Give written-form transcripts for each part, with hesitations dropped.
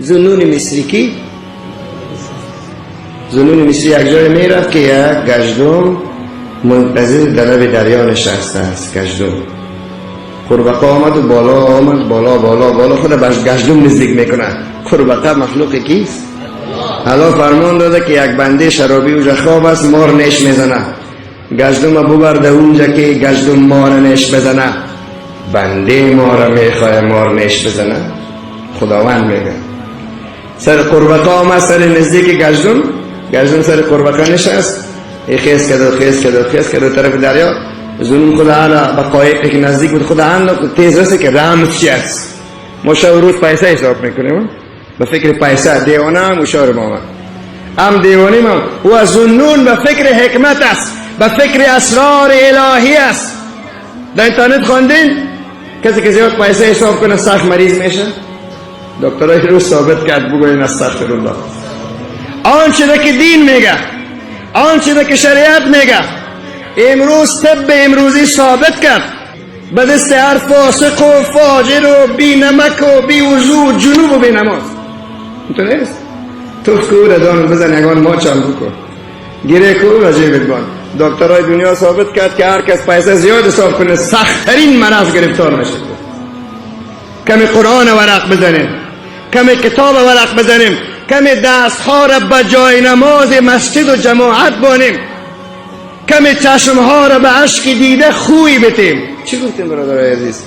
ذوالنون مصری کی؟ ذوالنون مصری یک جای میرفت که یک گژدم منتظر در لب دریا نشسته است. گژدم قورباغه آمد و بالا آمد، بالا خود به گژدم نزدیک میکنه. قورباغه مخلوق کیست؟ الله فرمان داده که یک بنده شرابی اونجا خواب است، مار نیش میزنه. گژدم ببرده اونجا که گژدم مار نیش بزنه. بنده مار میخواه مار نیش بزنه. خداوند میگه سر قورباغه آمد سر نزدیک گژدم سر قورباغه نشست، خیز کرد طرف دریا. ذوالنون خدا به قایقی که نزدیک بود خدا انداخت تیز رسه که رمز چی است. ما شب روز پیسه حساب میکنیم، به فکر پیسه دیوانه هم اشاره ما هم دیوانه ما. و ذوالنون به فکر حکمت است، به فکر اسرار الهی است. در اینترنت خواندین کسی که زیاد پیسه حساب کنه سخت مریض میشه؟ دکترای روز ثابت کرد بگوین استغفرالله. آنچه که دین میگه، آنچه که شریعت میگه، امروز طب امروزی ثابت کرد به دست هر فاسق و فاجر و بی نمک و بی وضو جنوب و بی نماز. اینطور نیست؟ تو که ردان بزن یگان ما چند بکن گیره که او رجیبت بان. دکترهای دنیا ثابت کرد که هر کس پیسه زیاد حساب کنه سخت‌ترین مرض گرفتار نشه. کمی قرآن ورق بزنیم، کمی کتاب ورق بزنیم، کمی دستها را به جای نماز مسجد و جماعت بانیم، کمی چشمها را به عشق دیده خوی بتیم. چی گفتیم برادرای عزیز؟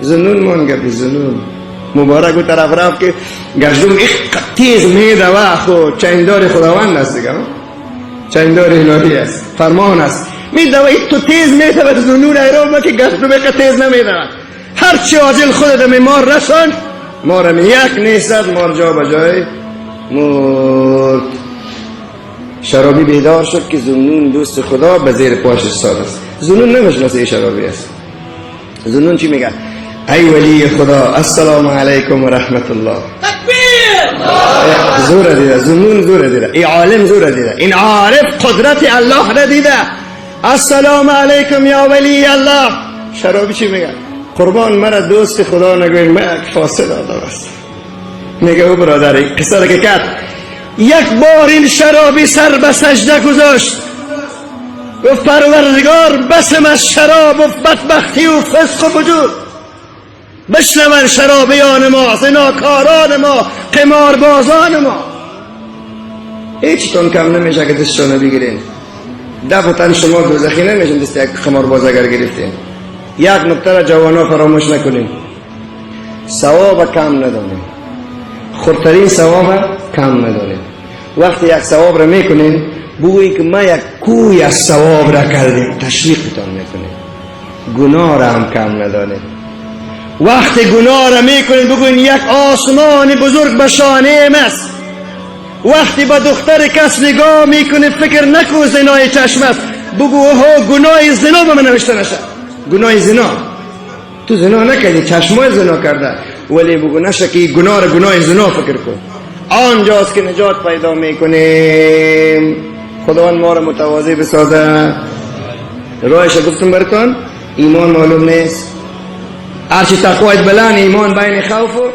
ذوالنون من گفت ذوالنون مبارک و طرف رفت که گژدم تیز میدوه خود چندار خداوند است دیگه، چندار الهی است، فرمان است. میدوه تو تیز میدوه ذوالنون ایران که گژدم تیز نمیدوه. هرچی عاجل خودت می مار رسان مار می یک نیستد، مار جا بجای مرد. شرابی بیدار شد که ذوالنون دوست خدا به زیر پاش ایستاده است. ذوالنون نمیشناسه شرابی است. ذوالنون چی میگه؟ ای ولی خدا السلام علیکم و رحمت الله. تکبیر! زور دیده ذوالنون، زور دیده این عالم، زور دیده این عارف قدرت الله را دیده. السلام علیکم یا ولی الله. شرابی چی میگه؟ قربان مرا دوست خدا نگوین، من یک فاسد آدم است. میگه او برادر قصه که کرد یک بار این شرابی سر به سجده گذاشت، گفت پروردگار بسم از شراب و بدبختی و فسق و وجود، بشنون شرابیان ما، زناکاران ما، قماربازان ما. هیچتون کم نمیشه که دستشانو بگیرین. دفتن شما دوزخی نمیشن دست یک قمارباز اگر گرفتین. یک نکته را جوانا فراموش نکنیم، ثواب کم ندانیم، خردترین ثواب کم ندانیم. وقتی یک ثواب را میکنین بگویید که ما یک کوی از ثواب را کردیم، تشویقتان میکنیم. گناه را هم کم ندانیم. وقتی گناه را میکنین بگویید یک آسمان بزرگ به شانه است. وقتی با دختر کس نگاه میکنید فکر نکن زنای چشم است، بگو اوه گناه زنا به من نوشته نشد. گناه زنا تو زنا نکردی، چشمای زنا کرده، ولی بگو نشه که گناه را گناه زنا فکر کن. آنجاست که نجات پیدا میکنیم. خداوند ما را متواضع بسازه. راهش گفتم براتون، ایمان معلوم نیست. هرچی تقوایت بلند ایمان بین خوف و